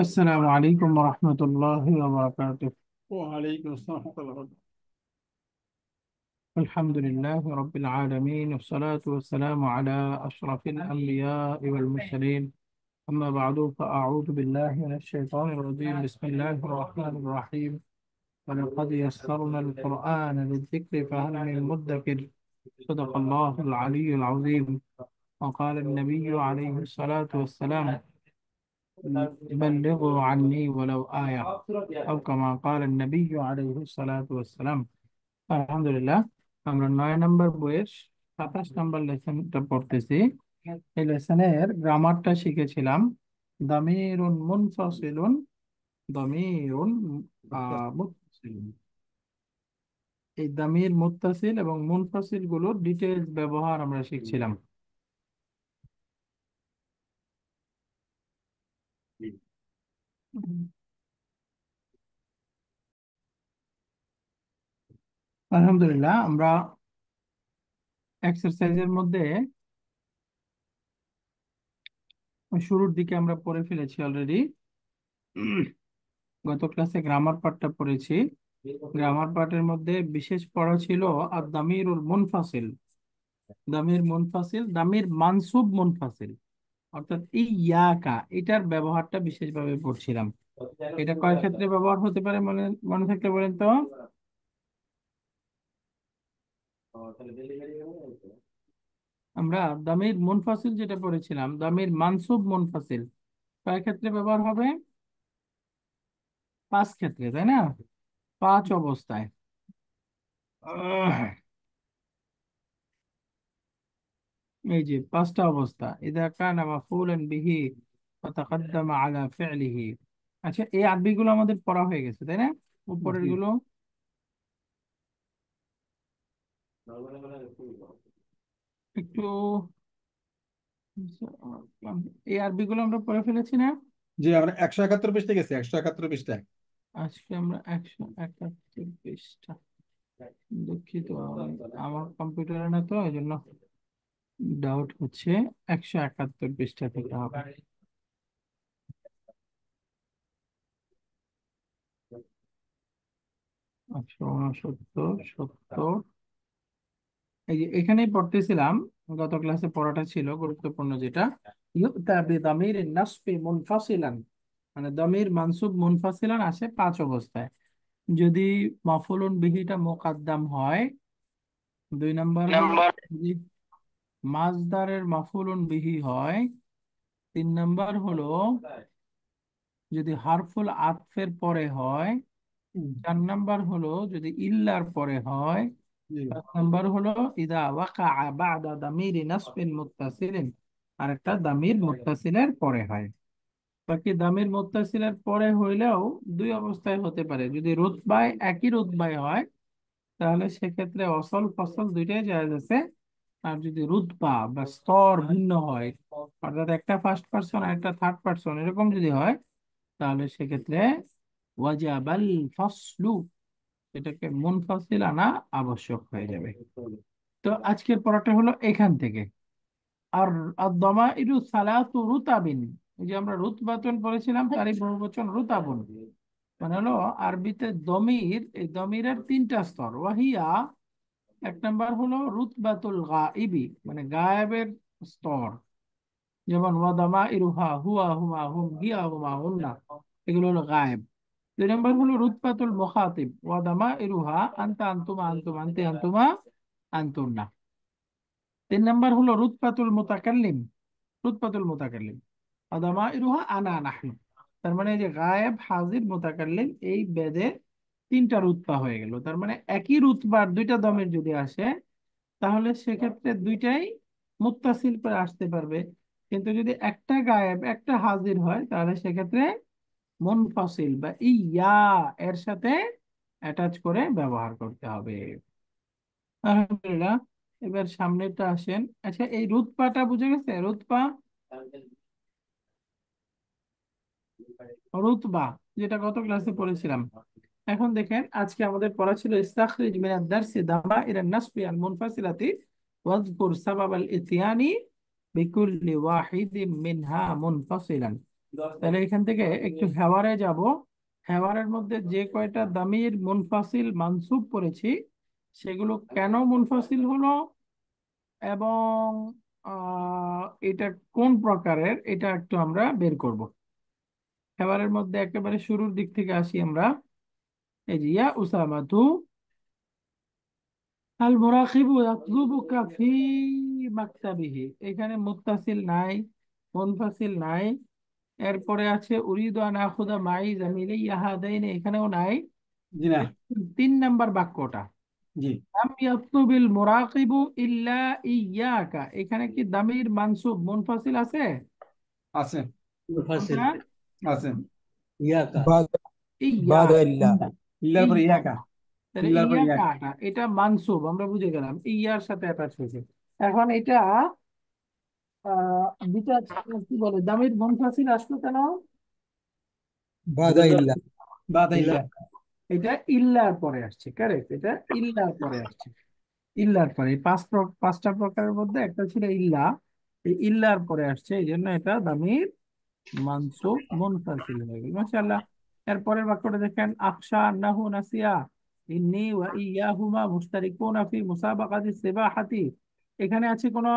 السلام عليكم ورحمة الله وبركاته. وعليكم السلام ورحمة الله وبركاته. الحمد لله رب العالمين، والصلاة والسلام على أشرف الأنبياء والمرسلين. أما بعد، فأعوذ بالله من الشيطان الرجيم. بسم الله الرحمن الرحيم. ولقد يسرنا القرآن للذكر فهل من مدكر. صدق الله العلي العظيم. وقال النبي عليه الصلاة والسلام: بلغوا عني ولو آية، أو كما قال النبي عليه الصلاة والسلام। আলহামদুলিল্লাহ, আমরা 9 নম্বর বইয়ের 27 নম্বর লেসনটা পড়তেছি। এই লেসনের গ্রামারটা শিখেছিলাম। দামিরুন মুনফাসিলুন, দামিরুন মুত্তাসিলুন। এই দামির মুত্তাসিল এবং মুনফাসিল গুলোর ডিটেইলস ব্যবহার আমরা শিখছিলাম। আলহামদুলিল্লাহ, আমরা এক্সারসাইজের মধ্যে শুরুর দিকে আমরা পড়ে ফেলেছি অলরেডি। গত ক্লাসে গ্রামার পার্টটা পড়েছি। গ্রামার পার্টের মধ্যে বিশেষ পড়া ছিল আর দামিরুল মুনফাসিল। দামির মুনফাসিল, দামির মানসুব মুনফাসিল, অর্থাৎ এই ইয়াকা, এটার ব্যবহারটা বিশেষভাবে পড়ছিলাম। এটা কয় ক্ষেত্রে ব্যবহার হতে পারে মনে মনে থাকলে বলেন তো। আমরা দামির মুনফাসিল যেটা পড়েছিলাম, দামির মানসুব মুনফাসিল কয় ক্ষেত্রে ব্যবহার হবে? 5 ক্ষেত্রে, তাই না? 5 অবস্থায়। এই যে 5টা অবস্থা: ইদা কানা মাফউলান বিহি ফাতাকাদ্দামা আলা ফি'লিহি। আচ্ছা, এই আরবিগুলো আমাদের পড়া হয়ে গেছে, তাই না? উপরের জি। গুলো একটু, এই আরবিগুলো আমরা পড়ে ফেলেছি না? জি, আমরা 171 পৃষ্ঠায় গেছি, 171 পৃষ্ঠায়। আজকে আমরা 171 পৃষ্ঠা। দুঃখিত, আমার কম্পিউটারে না তো, এই জন্য ডাউট হচ্ছে। 171 পৃষ্ঠা থেকে হবে। 169, 70। এই যে এখানেই পড়তেছিলাম, গত ক্লাসে পড়াটা ছিল গুরুত্বপূর্ণ যেটা, ইউতা বিদামির নাসবি মুনফাসিলান, মানে দমির মানসুব মুনফাসিলান আসে 5 অবস্থায়। যদি মাফুলুন বিহিটা মুকাদ্দাম হয়, 2 নম্বর হলো যদি মাজদারের মাফুলুন বিহি হয়, 3 নম্বর হলো যদি হারফুল আতফের পরে হয়, হুম, 4 নম্বর হলো যদি ইল্লার পরে হয়, জি। 5 নম্বর হলো ইদা ওয়াকা বাদা দামিরি নাসবিন মুত্তাসিলিন, আর একটা দামির মুত্তাসিলের পরে হয়। বাকি দামির মুত্তাসিলের পরে হইলেও 2 অবস্থায় হতে পারে। যদি রুতবায় একই রুতবায় হয়, তাহলে সেক্ষেত্রে অসল ফসল দুইটাই জায়েজ আছে। আর যদি রুতবা বা স্তর ভিন্ন হয়, অর্থাৎ একটা ফার্স্ট পার্সন আর একটা থার্ড পার্সন এরকম যদি হয়, তাহলে সেক্ষেত্রে ওয়াজাবাল ফসলু, এটাকে মুনফাসিল আনা আবশ্যক হয়ে যাবে। তো আজকের পড়াটা হলো এখান থেকে। আর আদ-দামাইরু সালাসু রুতাবিন, এই যে আমরা রুতবাতুন পড়েছিলাম, তারই বহুবচন রুতাবুন। মানে হলো আরবিতে দমির, এই দমিরের 3টা স্তর। ওয়াহিয়া, 1 নম্বর হলো রুতবাতুল গাইবি, মানে গায়েবের স্তর, যেমন ওয়াদামা ইরুহা, হুয়া হুমা হুম, হিয়া হুমা হুন্না, এগুলো হলো গায়েব। 2 নম্বর হলো রুতবাতুল মুখাতিব, ওয়াদামা ইরুহা আনতা আনতুমা আনতুম আনতি আনতুমা আনতুন্না। 3 নম্বর হলো রুতবাতুল মুতাকাল্লিম, রুতবাতুল মুতাকাল্লিম, ওয়াদামা ইরুহা আনা নাহনু। তার মানে এই যে গায়েব, হাজির, মুতাকাল্লিম, এই বেদে 3টা রুতবা হয়ে গেল। তার মানে একই রুতবার 2টা দমের যদি আসে, তাহলে সেক্ষেত্রে দুইটাই মুত্তাসিল করে আসতে পারবে। কিন্তু যদি একটা গায়েব একটা হাজির হয়, তাহলে সেক্ষেত্রে মুনফাসিল বা ইয়া এর সাথে অ্যাটাচ করে ব্যবহার করতে হবে। আলহামদুলিল্লাহ, এবার সামনেটা আসেন। আচ্ছা, এই রুতপাটা বুঝে গেছে? রুতপা, রুতবা যেটা গত ক্লাসে পড়েছিলাম। এখন দেখেন, আজকে আমাদের পড়া ছিল ইস্তাখরিজ মিনাদ দারসি দামাইর আন নাসবি আল মুনফাসিলাতি ওয়াজকুর সাবাব আল ইতিয়ানি বিকুল্লি ওয়াহিদিম মিনহা মুনফাসিলান। তাহলে এখান থেকে একটু হেওয়ারে যাব। হেওয়ারের মধ্যে যে কয়টা দামির মুনফাসিল মানসুব করেছি সেগুলো কেন মুনফাসিল হলো, এবং এটা কোন প্রকারের, এটা একটু আমরা বের করব। হেওয়ারের মধ্যে একেবারে শুরুর দিক থেকে আসি আমরা। এই যে ইয়া উসামাতু আল মুরাকিবু ইয়াতলুবুকা ফি মাকতাবিহি, এখানে মুত্তাসিল নাই, মুনফাসিল নাই। এরপরে আছে উরিদু আন আখুদা মাই জামিলি ইয়াহাদাইন, এখানেও নাই। জি না। 3 নাম্বার বাক্যটা জি লাম ইয়াতলুবিল মুরাকিবু ইল্লা ইয়াকা, এখানে কি দামির মানসুব মুনফাসিল আছে? আছে। মুফাসিল কোনটা? আছে। ইয়াকা بعد ইয়া, بعد إلا ইল্লার পরে ইয়া। ইয়াকা। তাহলে ইল্লার পরে ইয়া ইয়াকা। কাটা এটা মানসুব, আমরা বুঝে গেলাম ইয়ার সাথে অ্যাটাচ হয়েছে। এখন এটা দুটা কি বলে দামির মুনফাসিল আসলো কেন? بعد إلا বাদা ইল্লা ইল্লা। এটা ইল্লার পরে আসছে, কারেক্ট, এটা ইল্লার পরে আসছে। ইল্লার পরে এই পাঁচটা প্রকারের মধ্যে একটা ছিল ইল্লা, এই ইল্লার পরে আসছে, এই জন্য এটা দামির মানসুব মুনফাসিল হয়ে গেল। মাশাআল্লাহ। এরপরের বাক্যটা দেখেন, আখশা আন্নাহু নাসিয়া ইন্নী ওয়া ইয়াহুমা মুশতারিকুনা ফি মুসাবাকাতি সিবাহাতি, এখানে আছে কোন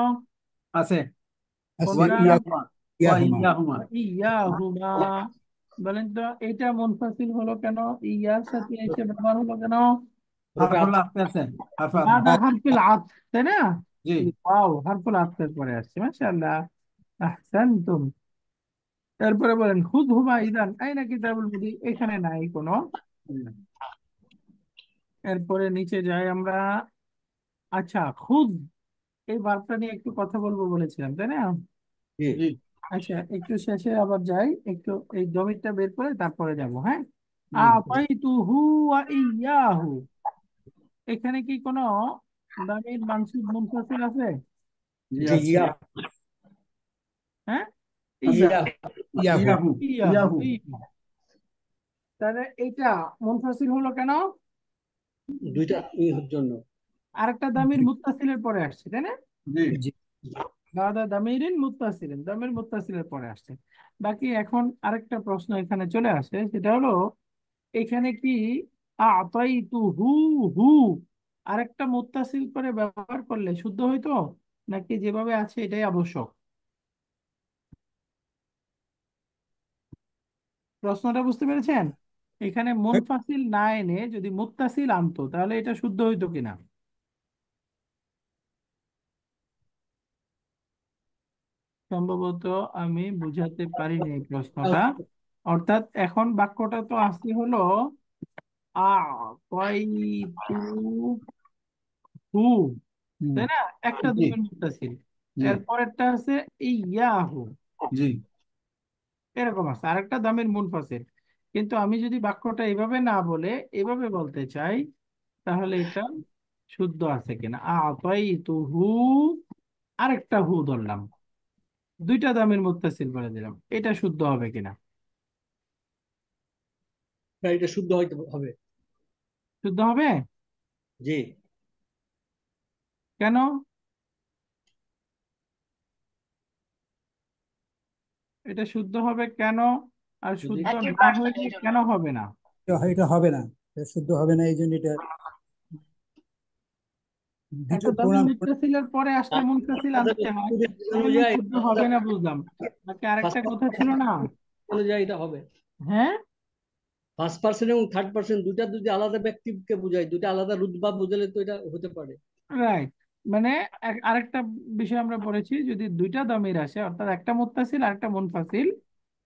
আছে। ওয়া কোনটা? أسي ইয়াহুমা। ওয়া إياهما ইয়াহুমা। ইয়াহুমা। বলেন তো এটা মুনফাসিল হলো কেন, ইয়ার সাথে এসে ব্যবহার হলো কেন? রূপে হারফুল আত- আতফ আছে। হারফুল আতফ। বাদা হারফিল আতফ, তাই না? জি। ওয়াও, হারফুল আতফের পরে আসছে, মাশাআল্লাহ, আহসানতুম। এরপরে বলেন খুদ হুমা ইদান আইনা কিতাবুল মুদি, এখানে নাই কোনো। এরপরে নিচে যাই আমরা। আচ্ছা, খুদ এই ভার্বটা নিয়ে একটু কথা বলবো বলেছিলাম, তাই না? জি জি আচ্ছা, একটু শেষে আবার যাই, একটু এই জমিটা বের করে তারপরে যাব, হ্যাঁ। জি আতাইতুহু ওয়া ইয়াহু, এখানে কি কোনো দামির মানসুব মুনফাসিল আছে? জি জি আছে। ইয়া হ্যাঁ, আছে। ইয়া, ইয়া إياه ইয়াহু। ইয়াহু, ইয়াহু। ইয়া। তাহলে এটা মুনফাসিল হলো কেন? দুইটা জন্য আরেকটা দামির মুত্তাসিলের পরে আসছে, তাই না? জি جي বাদা দামিরিন মুত্তাসিলিন, দামির মুত্তাসিলের পরে আসছে। বাকি এখন আরেকটা প্রশ্ন এখানে চলে আসে, সেটা হলো এখানে কি আতাইতু হু হু আরেকটা মুত্তাসিল করে ব্যবহার করলে শুদ্ধ হইতো, নাকি যেভাবে আছে এটাই আবশ্যক? প্রশ্নটা বুঝতে পেরেছেন? এখানে মুনফাসিল না এনে যদি মুত্তাসিল আনতো তাহলে এটা শুদ্ধ হইতো কিনা? সম্ভবত আমি বুঝাতে পারিনি এই প্রশ্নটা। অর্থাৎ এখন বাক্যটা তো আসছে হলো আতাইতু হু, হুম, তাই না? একটা জি দুইয়ের মুত্তাসিল। জি এরপরেরটা আছে ইয়াহু, জি এরকম আছে আরেকটা দামের মুনফাসিল। কিন্তু আমি যদি বাক্যটা এইভাবে না বলে এভাবে বলতে চাই, তাহলে এটা শুদ্ধ আছে কিনা। আতাইতুহু আরেকটা হু ধরলাম, দুইটা দামের মুত্তাসিল বলে দিলাম, এটা শুদ্ধ হবে কিনা? এটা শুদ্ধ হইতে হবে। শুদ্ধ হবে? জি কেন? এটা শুদ্ধ হবে কেন, আর যদি শুদ্ধ না হইলে কেন হবে না? এটা হবে না, এটা শুদ্ধ হবে না, এই জন্য এটা দুটো একটা দামি প্রণাম। মুত্তাসিলের পরে আসলে মুনফাসিল আনতে হয়, তাহলে অনুযায়ী শুদ্ধ হবে না বুঝলাম, নাকি আরেকটা কথা ছিল না? অনুযায়ী এটা হবে। হ্যাঁ, ফার্স্ট পার্সন এবং থার্ড পার্সন দুইটা যদি আলাদা ব্যক্তিকে বোঝায়, দুইটা আলাদা রুতবা বোঝালে তো এটা হতে পারে। রাইট। মানে আরেকটা বিষয় আমরা পড়েছি, যদি দুইটা দমির আসে অর্থাৎ একটা মুত্তাসিল আর একটা মুনফাসিল,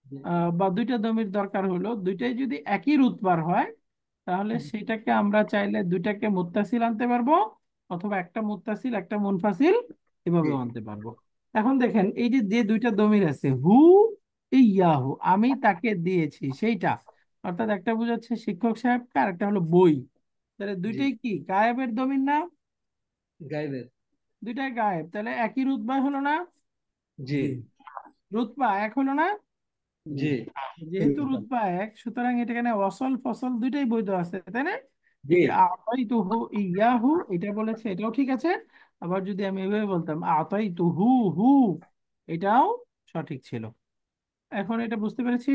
জি বা দুইটা দমির দরকার হলো, দুইটাই যদি একই রুতবার হয় তাহলে সেটাকে আমরা চাইলে দুইটাকে মুত্তাসিল আনতে পারবো, অথবা একটা মুত্তাসিল একটা মুনফাসিল জি এভাবেও আনতে পারবো। এখন দেখেন এই যে যে দুইটা দমির আছে হু ইয়াহু, আমি তাকে দিয়েছি সেইটা, অর্থাৎ একটা বোঝাচ্ছে শিক্ষক সাহেবকে আর একটা হলো বই। তাহলে জি দুইটাই কি গায়েবের দমির না? গাইবের। দুইটাই গায়েব, তাহলে একই রুতবা হলো না? জি জি রুতবা এক হলো না? জি যেহেতু রুতবা এক, সুতরাং এটা এখানে অসল ফসল দুইটাই বৈধ আছে, তাই না? এই জি যে আতাইতুহু ইয়াহু এটা বলেছে, এটাও ঠিক আছে। আবার যদি আমি এভাবে বলতাম আতাইতুহু হু, এটাও সঠিক ছিল। এখন এটা বুঝতে পেরেছি,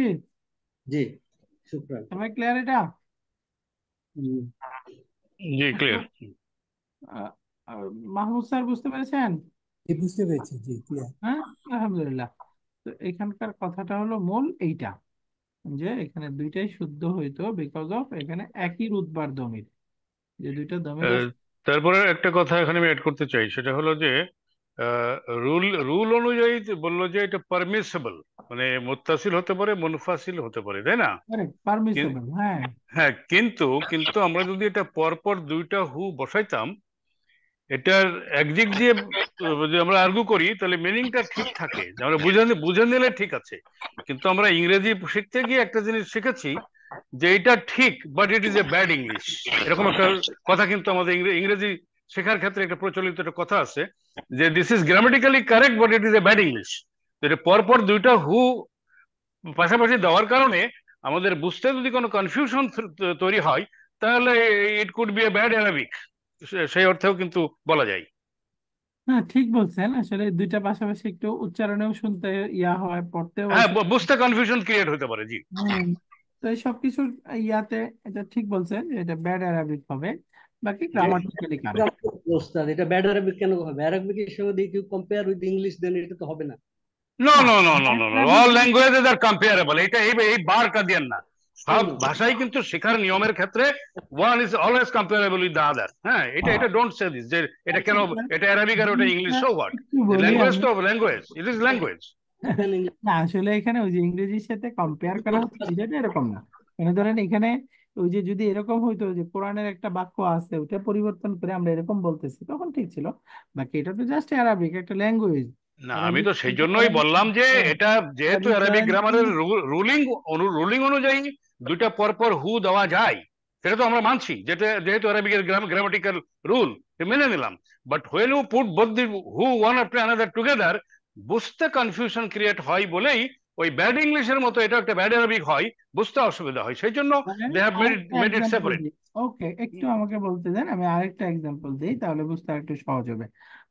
জি, শুক্রান। সবাই ক্লিয়ার এটা? হুম। জি, এখন ক্লিয়ার। আহ, আহ, মাহমুদ স্যার বুঝতে পেরেছেন? জি, বুঝতে পেরেছি, জি ক্লিয়ার। হ্যাঁ, আলহামদুলিল্লাহ। তো এখানকার কথাটা হলো মূল এইটা, যে এখানে দুইটাই শুদ্ধ হইতো বিকজ অফ এখানে একই রুতবার দমির, যে দুইটা দমির আছে। তারপরে একটা কথা এখানে আমি অ্যাড করতে চাই, সেটা হলো যে রুল রুল অনুযায়ী বললো যে এটা পারমিসেবল, মানে মুত্তাসিল হতে পারে, মুনফাসিল হতে পারে, তাই না? কিন- পারমিসেবল, হ্যাঁ। হ্যাঁ, কিন্তু কিন্তু আমরা যদি এটা পরপর দুইটা হু বসাইতাম, এটার একদিক দিয়ে যদি আমরা আর্গু করি তাহলে মিনিংটা ঠিক থাকে, যে আমরা বুঝে বুঝে নিলে ঠিক আছে। কিন্তু আমরা ইংরেজি শিখতে গিয়ে একটা জিনিস শিখেছি, যে এটা ঠিক but it is a bad English, এরকম একটা কথা কিন্তু আমাদের ইংরেজি শেখার ক্ষেত্রে একটা প্রচলিত একটা কথা আছে, যে this is grammatically correct but it is a bad English. এটা পরপর দুইটা হু পাশাপাশি দেওয়ার কারণে আমাদের বুঝতে যদি কোনো কনফিউশন তৈরি হয়, তাহলে it could B a bad Arabic, সেই অর্থেও কিন্তু বলা যায়। হ্যাঁ, ঠিক বলছেন। আসলে দুইটা পাশাপাশি একটু উচ্চারণেও শুনতে ইয়া হয়, পড়তেও হ্যাঁ, অসুবিধা। বুঝতে কনফিউশন ক্রিয়েট হতে পারে, জি। হ্যাঁ, তো এই সব কিছুর ইয়াতে এটা ঠিক বলছেন যে এটা ব্যাড অ্যারাবিক হবে, বাকি জি। Grammatically correct. ওস্তাদ, এটা ব্যাড আরবিক কেন হবে? আরবিকের সঙ্গে যদি কেউ কম্পেয়ার উইথ ইংলিশ, দেন এটা তো হবে না। নো না, no no no bad no no, Arabic all languages are comparable, এটা এই বারটা দিয়েন না। তাই সব না? ভাষাই কিন্তু শেখার নিয়মের ক্ষেত্রে one is always comparable with the other. হ্যাঁ, এটা ডোন্ট সে দিস, যে এটা কেন, এটা অ্যারাবিক আর ওটা ইংলিশ, সো হোয়াট, একটু বলি ল্যাঙ্গুয়েজ আমি। তো ল্যাঙ্গুয়েজ, ইট ইজ ল্যাঙ্গুয়েজ। এখানে ইংলিশ না, আসলে এখানে ওই যে ইংরেজির সাথে কম্পেয়ার করা হচ্ছে বিষয়টা এরকম না। মানে ধরেন এখানে ওই যে যদি এরকম হইতো যে কোরআনের একটা বাক্য আছে ওটা পরিবর্তন করে আমরা এরকম বলতেছি, তখন ঠিক ছিল। বাকি এটা তো জাস্ট অ্যারাবিক একটা ল্যাঙ্গুয়েজ। না, আমি অ্যারাবিক তো সেই জন্যই বললাম যে এটা যেহেতু অ্যারাবিক অ্যারাবিক গ্রামারের রুলিং রুলিং অনুযায়ী দুইটা পরপর হু দেওয়া যায়, সেটা তো আমরা মানছি, যেটা যেহেতু অ্যারাবিকের গ্রামাটিক্যাল রুল, মেনে নিলাম। But when you put both the who one after another together, বুঝতে কনফিউশন ক্রিয়েট হয় বলেই ওই ব্যাড ইংলিশের মতো এটা একটা ব্যাড অ্যারাবিক হয়, বুঝতে অসুবিধা হয়, সেই জন্য দে হ্যাভ আরেকটা মেড ইট এক্সাম্পল সেপারেট। দিই। ওকে, একটু আমাকে বলতে দেন, আমি আরেকটা এক্সাম্পল দিই, তাহলে বুঝতে একটু সহজ হবে।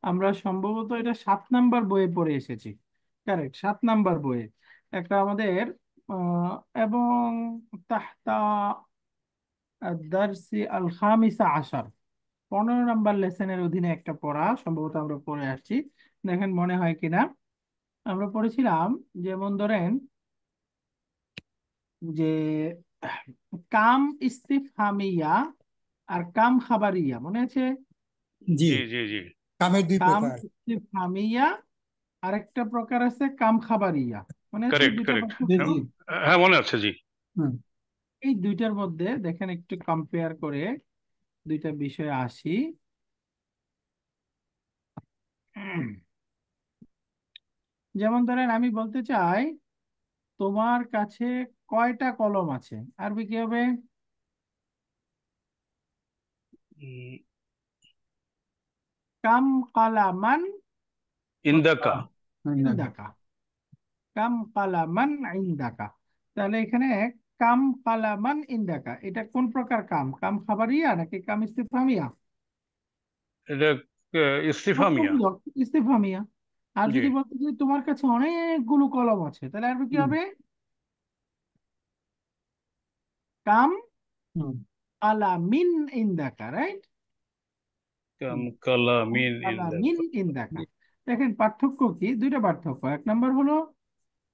আমরা সম্ভবত এটা 7 নাম্বার বইয়ে পড়ে এসেছি। কারেক্ট, 7 নাম্বার বইয়ে একটা আমাদের আহ, এবং তাহতা দারসি আল খামিসা আশার, 15 নাম্বার লেসনের অধীনে একটা পড়া সম্ভবত আমরা পড়ে আসছি। দেখেন মনে হয় কিনা। আমরা পড়েছিলাম, যেমন ধরেন যে কাম ইস্তিফহামিয়া আর কাম খাবারিয়া, মনে আছে? জি, জি জি জি, কামের দুই কাম প্রকার। ইস্তিফহামিয়া আর একটা প্রকার আছে কাম খাবারিয়া, মনে আছে কারেক্ট দুইটা কারেক্ট। পার্থক্য? জি জি। হ্যাঁ, মনে আছে, জি। হুম। এই দুইটার মধ্যে দেখেন একটু কম্পেয়ার করে দুইটা বিষয়ে আসি। উম, যেমন ধরেন আমি বলতে চাই তোমার কাছে কয়টা কলম আছে, আরবি কি হবে? কাম কালামান ইন্দাকা। ইন্দাকা, কাম কালামান ইন্দাকা। তাহলে এখানে কাম কালামান ইন্দাকা, এটা কোন প্রকার কাম? কাম খাবারিয়া নাকি কাম ইস্তিফহামিয়া? এটা ইস্তিফামিয়া। মধ্যমূলক, ইস্তিফহামিয়া। আর জি। যদি বলতে চাই তোমার কাছে অনেকগুলো কলম আছে, তাহলে আরবি কি হুম। হবে? কাম হুম। কালামিন ইন্দাকা, রাইট? কাম কালা মিন কালামিন ইন্দাকা। ইন্দাকা। দেখেন পার্থক্য কি? দুইটা পার্থক্য। এক নম্বর হলো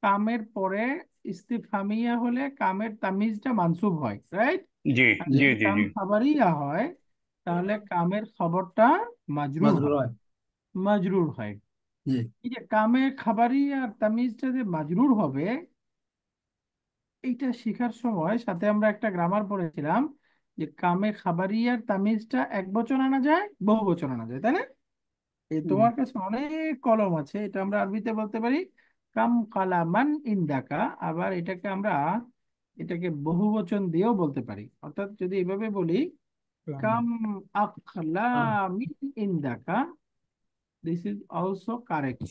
কামের পরে ইস্তিফহামিয়া হলে কামের তামিজটা মানসুব হয়, রাইট? জি আর জি। জি যদি জি কাম জি। খাবারিয়া হয় তাহলে কামের খবরটা মাজরুর মাজরুর হয়, হয়। মাজরুর হয়। জি। এই যে কামের খাবারিয়া আর তামিজটা যে মাজরুর হবে, এইটা শেখার সময় সাথে আমরা একটা গ্রামার পড়েছিলাম, যে কামে খাবারিয়ার তামিজটা এক বচন আনা যায়, বহু বচন আনা যায়, তাই না? এই হুম। তোমার কাছে অনেক কলম আছে, এটা আমরা আরবিতে বলতে পারি কাম কালামান ইন্দাকা। আবার এটাকে বহু বচন দিয়েও বলতে পারি। অর্থাৎ যদি এভাবে বলি কাম আখলামিন ইন্দাকা, দিস ইজ অলসো কারেক্ট।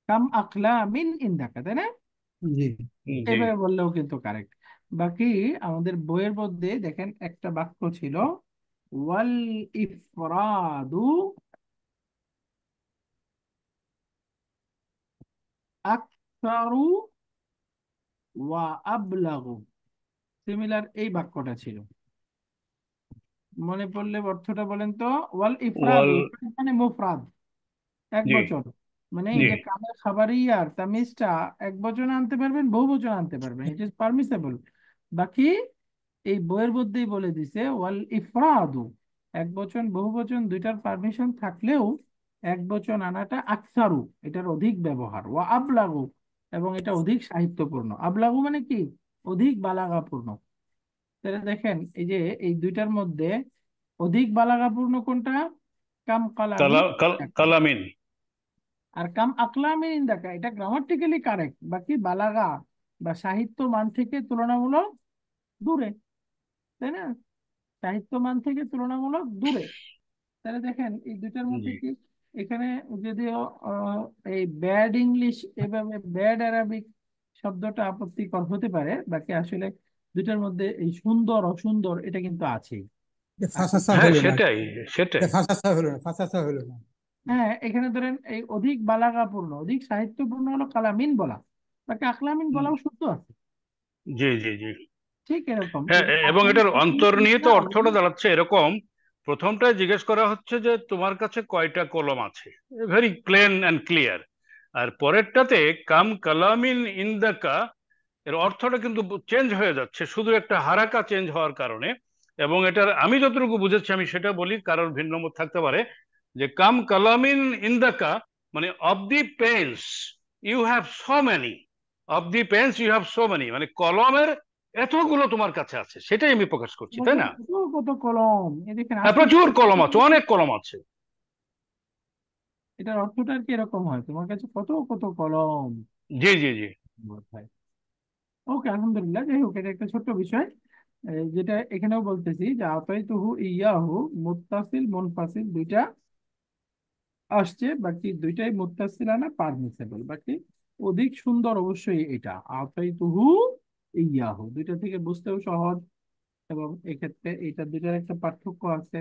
কাম আখলামিন ইন্দাকা, তাই না? জি। জি। এভাবে বললেও কিন্তু কারেক্ট। বাকি আমাদের বইয়ের মধ্যে দেখেন একটা বাক্য ছিল ওয়াল ইফরাদু আকসারু ওয়া আবলাগু, সিমিলার এই বাক্যটা ছিল। মনে পড়লে অর্থটা বলেন তো। ওয়াল ইফরাদু, ওয়াল ইফরাদ মানে মুফরাদ, এক জি বচন। মানে এই জি যে কামের খাবারিয়ার তামিজটা এক বচন আনতে পারবেন, বহু বচন আনতে পারবেন, ইট ইজ পারমিসেবল। বাকি এই বইয়ের মধ্যেই বলে দিছে ওয়াল ইফরাদু, এক বচন বহু বচন দুইটার পারমিশন থাকলেও এক বচন আনাটা আকসারু, এটার অধিক ব্যবহার। ওয়া আবলাগু, এবং এটা অধিক সাহিত্যপূর্ণ। আবলাগু মানে কি? অধিক বালাগাপূর্ণ। তাহলে দেখেন এই যে এই দুইটার মধ্যে অধিক বালাগাপূর্ণ কোনটা? কাম কালামি, কালামিন। আর কাম আকলামি ইন্দাকা, এটা গ্রামাটিক্যালি কারেক্ট, বাকি বালাগা বা সাহিত্য মান থেকে তুলনামূলক দূরে, তাই না? সাহিত্য মান থেকে তুলনামূলক দূরে। তাহলে দেখেন এই দুইটার মধ্যে জি কি, এখানে যদিও এই ব্যাড ইংলিশ এভাবে ব্যাড আরাবিক শব্দটা আপত্তিকর হতে পারে, বাকি আসলে দুইটার মধ্যে এই সুন্দর অসুন্দর এটা কিন্তু আছেই। এটা আর ফাঁসাসা হ্যাঁ, হলো না, সেটাই সেটাই। এটা ফাঁসাসা হলো না, ফাঁসাসা হলো না। হ্যাঁ, এখানে ধরেন এই অধিক বালাগাপূর্ণ অধিক সাহিত্যপূর্ণ হলো কালামিন বলা, বাকি আকলামিন বলাও শুদ্ধ আছে। জি জি জি। ঠিক এরকম এই হ্যাঁ, যে এবং আকলামিন এটার অন্তর্নিহিত জিনিসটা অর্থটা দাঁড়াচ্ছে এরকম। প্রথমটায় জিজ্ঞেস করা হচ্ছে যে তোমার কাছে কয়টা কলম আছে, ভেরি প্লেন অ্যান্ড ক্লিয়ার। আর পরেরটাতে কাম কালামিন ইন্দাকা, এর অর্থটা কিন্তু চেঞ্জ হয়ে যাচ্ছে শুধু একটা হারাকা চেঞ্জ হওয়ার কারণে। এবং এটার আমি যতটুকু বুঝেছি আমি সেটা বলি, কারোর ভিন্ন মত থাকতে পারে। যে কাম কালামিন ইন্দাকা মানে of the pens you have so many, of the pens you have so many, মানে কলমের এতগুলো তোমার কাছে আছে, সেটাই আমি প্রকাশ করছি, তাই না? কত কত কলম, এই দেখেন হ্যাঁ, আস্তে প্রচুর আস্তে কলম আছে, অনেক কলম আছে। এটার অর্থটা আর কি এরকম হয়, তোমার কাছে কত কত কলম জি জি জি বোঝায়। ওকে, আলহামদুলিল্লাহ, যাই হোক এটা একটা ছোট্ট বিষয়। যেটা এখানেও বলতেছি যে আতাইতুহু ইয়াহু, মুত্তাসিল মুনফাসিল দুইটা আসছে, বাকি দুইটাই মুত্তাসিলানা পারমিসেবল। বাকি অধিক সুন্দর অবশ্যই এটা আতাইতুহু ইয়াহু, দুইটা থেকে বুঝতেও সহজ, এবং এক্ষেত্রে এটা দুইটার একটা পার্থক্য আছে,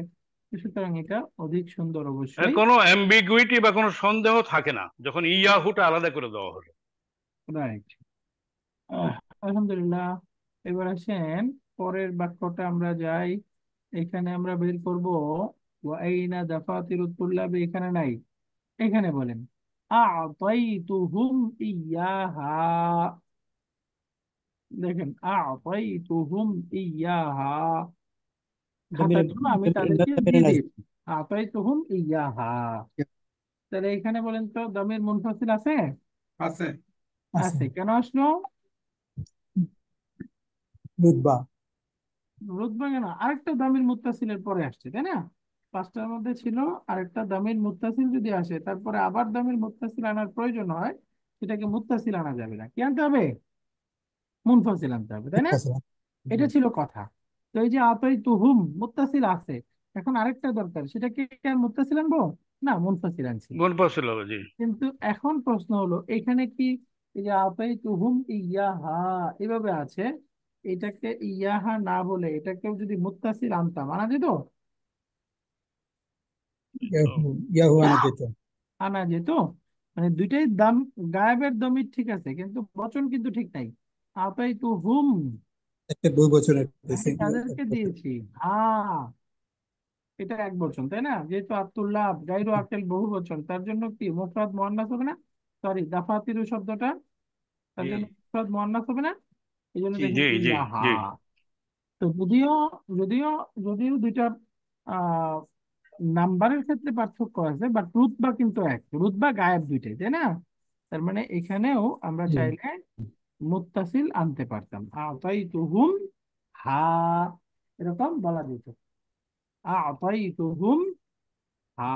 সুতরাং এটা অধিক সুন্দর অবশ্যই। কোনো অ্যাম্বিগুইটি বা কোনো সন্দেহ থাকে না যখন ইয়াহুটা আলাদা করে দেওয়া হলো। রাইট। আলহামদুলিল্লাহ। এবার আসেন পরের বাক্যটা আমরা যাই। এখানে আমরা বের করব ওয়াইনা দাফাতিরুত তুল্লাবি, এখানে নাই, এখানে বলেন আ'তাইতুহুম ইয়াহা। দেখেন আ'তাইতুহুম ইয়াহা, দমির খাতার জন্য আমি দমির তাদেরকে দমির দিয়ে নাই। দিয়েছি আ'তাইতুহুম ইয়াহা। তাহলে এখানে বলেন তো দমির মুনফাসিল আছে? আছে। আছে আছে, কেন আসলো? রুতবা। রুতবা কেন? আরেকটা দামির মুত্তাসিলের পরে আসছে, তাই না? পাঁচটার মধ্যে ছিল, আরেকটা দামির মুত্তাসিল যদি আসে তারপরে আবার দামির মুত্তাসিল আনার প্রয়োজন হয়, সেটাকে মুত্তাসিল আনা যাবে না, কি আনতে হবে? মুনফাসিল আনতে হবে, তাই না? এটা ছিল কথা। তো এই যে আতাই তুহুম মুত্তাসিল আছে, এখন আরেকটা দরকার, সেটাকে কি আর মুত্তাসিল আনবো? না, মুনফাসিল আনছি। মুনফাসিল হবে, জি। কিন্তু এখন প্রশ্ন হলো এখানে কি এই যে আতাই তুহুম ইয়াহা এভাবে আছে, এটাকে ইয়াহা না বলে এটাকেও যদি মুত্তাসিল আনতাম, আনা যেত? ইয়াহু আনা যেত। আনা যেত। মানে দুইটাই দাম, গায়েবের দমির ঠিক আছে, কিন্তু বচন কিন্তু ঠিক নাই। আতাই তু হুম, একটা বহু বছরের আমি তাদেরকে দিয়েছি। হ্যাঁ, এটা এক বচন, তাই না? যেহেতু আব্দুল্লাহ গাইরু আকেল বহু বচন, তার জন্য কি মুফরাদ মুয়ান্নাস হবে না? সরি, দাফাতিরু শব্দটা, তার জন্য মুফরাদ মুয়ান্নাস হবে না? এই জন্য জি দেখেন জি জি ইয়াহা। জি তো যদিও যদিও যদিও দুইটা আহ নাম্বারের ক্ষেত্রে পার্থক্য আছে, বাট রুতবা কিন্তু এক, রুতবা গায়েব দুইটাই, তাই না? তার মানে এখানেও আমরা জি। চাইলে মুত্তাসিল আনতে পারতাম, আতাইতুহুম হা, এরকম বলা যেত আতাইতুহুম হা।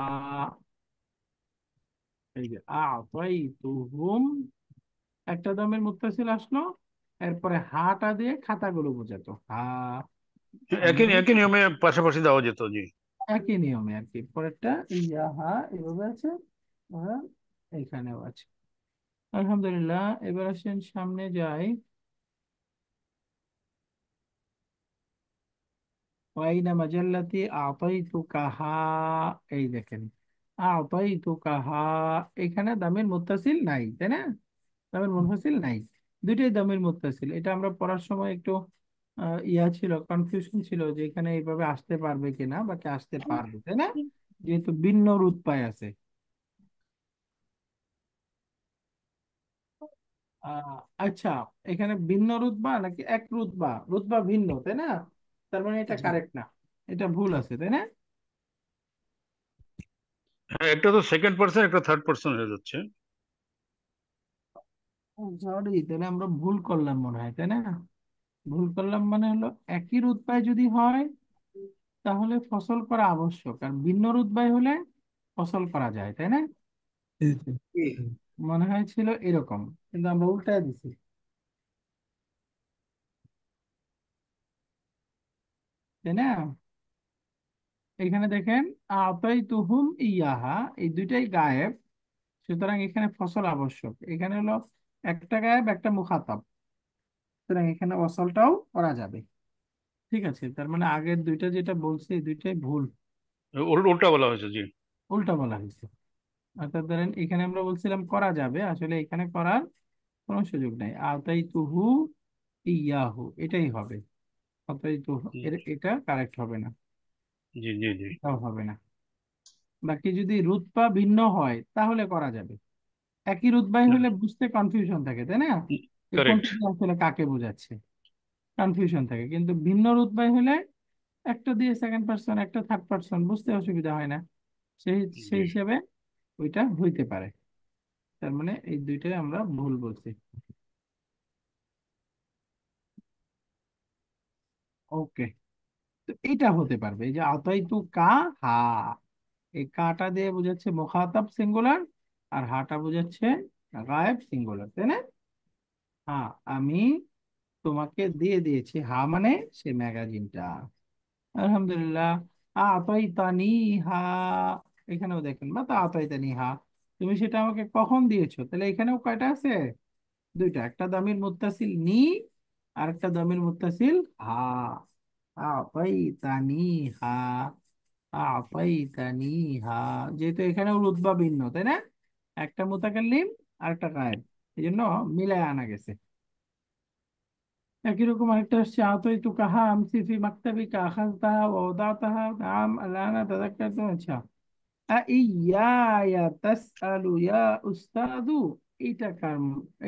এই যে আতাইতুহুম, একটা দমের মুত্তাসিল আসলো, এরপরে হাটা দিয়ে খাতাগুলো বোঝাতো হা। একই আমি একই নিয়মে পাশাপাশি দেওয়া যেত, জি। একই নিয়মে আর কি, পরেরটা ইয়াহা এভাবে আছে, আর এখানেও আছে। আলহামদুলিল্লাহ, এবার আসেন সামনে যাই। ওয়াইনা মাজাল্লাতি আতাইতুকাহা, এই দেখেন আতাইতুকাহা, এখানে দামির মুত্তাসিল নাই, তাই না? দামির মুনফাসিল নাই, দুইটাই দামির মুত্তাসিল। এটা আমরা পড়ার সময় একটু ছিল, কনফিউশন ছিল যে এখানে এইভাবে আসতে পারবে কিনা, বাকি আসতে পারবে, তাই না, যেহেতু ভিন্ন রুতবায় আছে। আচ্ছা, এখানে ভিন্ন রুতবা নাকি এক রুতবা, রুতবা ভিন্ন, তাই না, তার মানে এটা জি কারেক্ট না, এটা ভুল আছে, তাই না? হ্যাঁ, একটা তো সেকেন্ড পার্সন, একটা থার্ড পার্সন হয়ে যাচ্ছে। সরি, তাহলে আমরা ভুল করলাম মনে হয়, তাই না? ভুল করলাম মানে হলো একই রুতবায় যদি হয় তাহলে ফসল করা আবশ্যক, আর ভিন্ন রুতবায় হলে ফসল করা যায়, তাই না? এই তো। জি। মনে হয় ছিল এরকম, কিন্তু আমরা উল্টায় দিছি, তাই না? এখানে দেখেন আতাইতুহুম ইয়াহা, এই দুইটাই গায়েব, সুতরাং এখানে ফসল আবশ্যক। এখানে হলো একটা গায়েব একটা মুখাতাব, সুতরাং এখানে ফসলটাও করা যাবে। ঠিক আছে, তার মানে আগের দুইটা যেটা বলছে এই দুইটাই ভুল, উল্টা বলা হয়েছে, জি। উল্টা বলা হয়েছে। অর্থাৎ ধরেন এখানে আমরা বলছিলাম করা যাবে, আসলে এখানে করার কোনো সুযোগ নাই। আতাইতুহু ইয়াহু এটাই হবে, আতাইতুহু এটা কারেক্ট হবে না, জি জি জি। এটাও হবে না। বাকি যদি রুতবা ভিন্ন হয় তাহলে করা যাবে, একই রুতবাই হলে বুঝতে কনফিউশন থাকে, তাই না, যে কারেক্ট। কোনটা দিয়ে আসলে কাকে বোঝাচ্ছে, কনফিউশন থাকে। কিন্তু ভিন্ন রুতবাই হলে একটা দিয়ে সেকেন্ড পার্সন একটা থার্ড পার্সন বুঝতে অসুবিধা হয় না, সেই সেই জি। হিসেবে ওইটা হইতে পারে। তার মানে এই দুইটাই আমরা ভুল বলছি। ওকে, তো এটা হতে পারবে, এই যে আতাইতু কা হা, এই কাটা দিয়ে বোঝাচ্ছে মুখাতাব সিঙ্গুলার, আর হাটা বোঝাচ্ছে গায়েব সিঙ্গুলার, তাই না? হ্যাঁ, আমি তোমাকে দিয়ে দিয়েছি, হা মানে সে ম্যাগাজিনটা। আলহামদুলিল্লাহ। আতাইতানি হা, এখানেও দেখেন বা তা আতাইতানি হা, তুমি সেটা আমাকে কখন দিয়েছো, তাহলে এখানেও কয়টা আছে, দুইটা, একটা দামির মুত্তাসিল নি আর একটা দামির মুত্তাসিল হা। আতাইতানি হা, আতাইতানি হা, যেহেতু এখানেও রুতবা ভিন্ন, তাই না, একটা মুতাকাল্লিম আর একটা গায়েব, এই জন্য মিলায় আনা গেছে। একই রকম আরেকটা আসছে আতাইতুকাহা আমসি ফি মাকতাবিকা আখাযতাহা ওয়া ওয়াদাতাহা, নাম আলানা তাযাক্কারতু। আচ্ছা, আইয়ায়া তাসআলু ইয়া উস্তাদু, এইটা কার,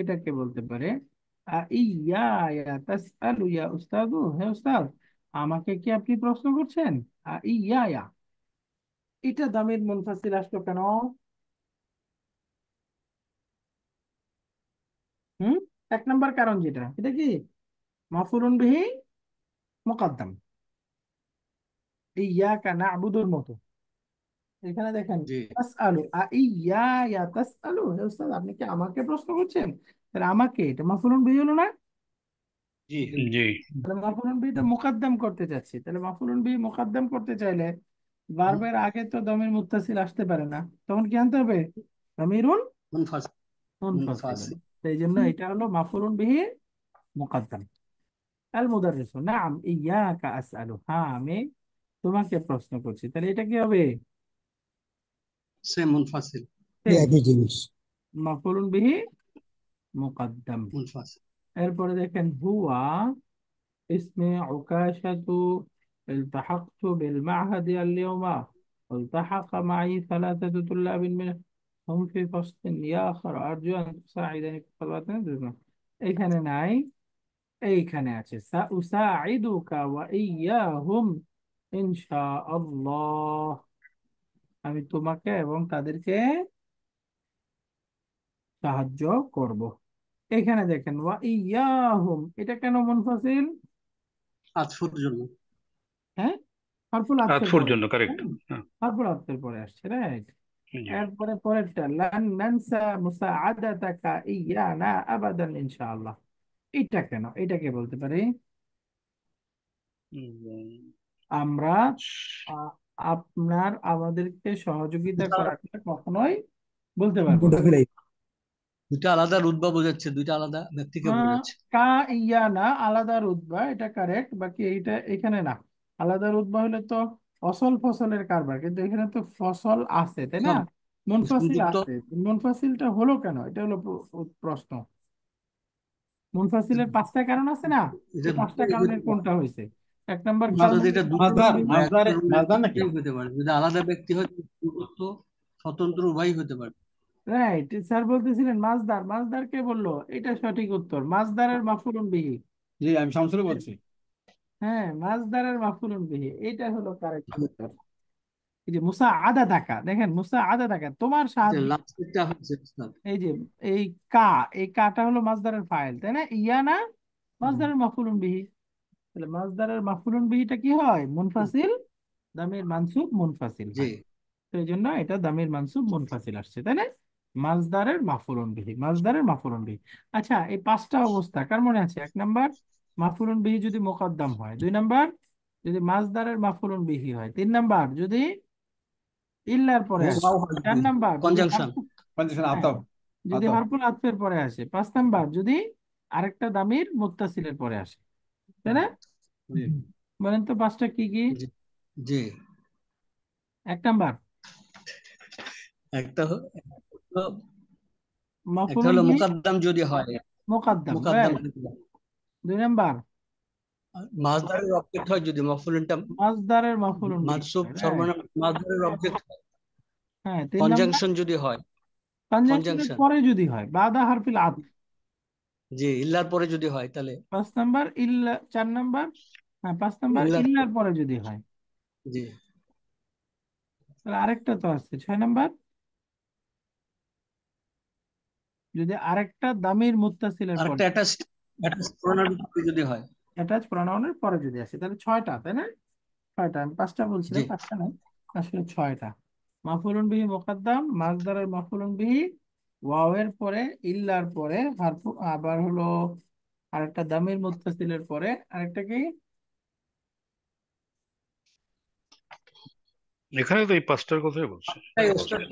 এটাকে বলতে পারে আইয়ায়া তাসআলু ইয়া উস্তাদু, হে উস্তাদ আমাকে কি আপনি প্রশ্ন করছেন, আইয়ায়া, এটা দামির মুনফাসিল আসলো কেন? হুম, এক নম্বর কারণ যেটা, এটা কি মাফউলুন বিহি মুকাদ্দাম, ইয়াকা না'বুদুর মতো। এখানে দেখেন জি তাসআলু আইয়ায়া তাসআলু, হে উস্তাদ আপনি কি আমাকে প্রশ্ন করছেন, তাহলে আমাকে এটা মাফউলুন বিহি হলো না, জি। জি তাহলে মাফউলুন বিহিটা মুকাদ্দাম করতে চাচ্ছি, তাহলে মাফউলুন বিহি মুকাদ্দাম করতে চাইলে ভার্বের আগে তো দমির মুত্তাসিল আসতে পারে না, তখন কি আনতে হবে, দমিরুন মুনফাসিল। মুনফাসিল। মুনফাসিল। এই জন্য এটা হলো মাফউলুন বিহি মুকাদ্দাম। আল মুদাররিসু নাম ইয়াকা আসআলু, হ্যাঁ আমি তোমাকে প্রশ্ন করছি, তাহলে এটা কি হবে, সে মুনফাসিল। এই সেম, একই জিনিস। মাফউলুন বিহি মুকাদ্দাম। মুনফাসিল। এরপরে দেখেন হুয়া اسمي عكاشة، التحقت بالمعهد اليوم، والتحق معي 3 طلاب من هم في فصل آخر، أرجو أن تساعدني في طلبات الجزمة। এখানে নাই, এইখানে আছে সাউসাইদুকা ওয়া ইয়াহুম ইনশাআল্লাহ, আমি তোমাকে এবং তাদেরকে সাহায্য করব। এখানে দেখেন ওয়া ইয়াহুম, এটা কেন মুনফাসিল? আতফুর জন্য। হ্যাঁ, হরফুল আতফের আতফুর পরে, জন্য, কারেক্ট। হ্যাঁ। হরফুল আতফের পরে আসছে, রাইট। জি এরপরে পরেরটা লান নানসা মুসাআদাতাকা ইয়ানা আবাদান ইনশাআল্লাহ, এটা কেন, এটাকে বলতে পারি আমরা আ- আপনার আমাদেরকে সহযোগিতা দুটা করাটা কখনোই বলতে পারবো না। মুদাখিলাই। দুটা আলাদা রুতবা বোঝাচ্ছে, দুইটা আলাদা ব্যক্তিকে আহ, বোঝাচ্ছে। কা ইয়ানা আলাদা রুতবা, এটা কারেক্ট, বাকি এইটা এখানে না। আলাদা রুতবা হলে তো অসল ফসলের কারবার, কিন্তু এখানে তো ফসল আছে, তাই না, সব মুনফাসিল সংযুক্ত আছে, মুনফাসিলটা হলো কেন, এটা হলো প্রশ্ন। মুনফাসিলের পাঁচটা কারণ আছে না, এটা এই পাঁচটা দুটোই কারণের হতে পারে। কোনটা হয়েছে? এক নম্বর না, কারণ যদি হলো এটা দুটো মাফুলুন মাসদার বিহি। হয়, একটা মাসদার রুলের মাসদার নাকি? দুটোই হতে পারে। যদি আলাদা ব্যক্তি হয় যুক্ত স্বতন্ত্র উভয়ই হতে পারে। রাইট, স্যার বলতেছিলেন মাসদার, মাসদার কে বললো? এটা সঠিক উত্তর, মাসদারের মাফুলুন বিহি। জি আমি শামসুল বলছি। হ্যাঁ, মাসদারের মাফুলুন বিহি, এটা হলো কারেক্ট উত্তর। এই যে মুসা আদা টাকা, দেখেন মুসা আদা টাকা তোমার সাহায্য। লাস্টেরটা হচ্ছে স্যার। এই যে এই কা, এই কাটা হলো মাসদারের ফাইল, তাই না? ইয়া না মাসদারের মাফুলুন বিহি। তাহলে মাসদারের মাফুলুন বিহিটা কি হয়? মুনফাসিল, দামির মানসুব মুনফাসিল জি, হয়। তো এই জন্য এটা দামির মানসুব মুনফাসিল আসছে, তাই না? মাসদারের মাফুলুন বিহি, মাসদারের মাফুলুন বিহি। আচ্ছা, এই পাঁচটা অবস্থা কার মনে আছে? এক নাম্বার, মাফুলুন বিহি যদি মোকাদ্দাম হয়। দুই নাম্বার, যদি মাসদারের মাফুলুন বিহি হয়। তিন নাম্বার, যদি ইল্লার পরে আসে। চার নাম্বার, যদি কনজাংশন। কন্ডিশন হ্যাঁ, আতব যদি আতব হরফুল আতফের পরে আসে। পাঁচ নাম্বার, যদি আরেকটা দামির মুত্তাসিলের পরে আসে, তাই না? জি বলেন তো পাঁচটা কি কি? জি জি। এক নাম্বার একটা একটা মাফুলুন হলো বিহি মুকাদ্দাম যদি হয়, মোকাদ্দাম, মুকাদ্দাম রাইট। যদি হয়। দুই নাম্বার, মাসদারের অবজেক্ট হয় যদি মফুলটা মাসদারের মাফুলুন বিহি, মানসুব রাইট। সর্বনাম মাসদারের অবজেক্ট হয়। হ্যাঁ, তিন নাম্বার, কনজাংশন যদি হয়, কনজাংশনের কনজাংশন পরে যদি হয়, বাদা হারফিল আতফ। জি, ইল্লার পরে যদি হয় তাহলে পাঁচ নাম্বার ইল্লা, চার নাম্বার, হ্যাঁ পাঁচ নাম্বার ইল্লার ইল্লার পরে। পরে যদি হয়। জি, তাহলে আরেকটা তো আছে, ছয় নাম্বার, যদি আরেকটা দামির মুত্তাসিলের পরে, আরেকটা অ্যাটাচ অ্যাটাচ প্রোনাউন যদি হয়। অ্যাটাচ প্রোনাউনের পরে যদি আসে, তাহলে ছয়টা, তাই না? ছয়টা, আমি পাঁচটা জি, বলছিলাম, পাঁচটা নয়, আসলে ছয়টা। মাফুলুন বিহি মুকাদ্দাম, মাসদারের মাফুলুন বিহি, ওয়াওয়ের পরে, ইল্লার পরে, হারফু, আবার হলো আরেকটা দামির মুত্তাসিলের পরে, আরেকটা কি? এখানে তো এই পাঁচটার কথাই বলছে।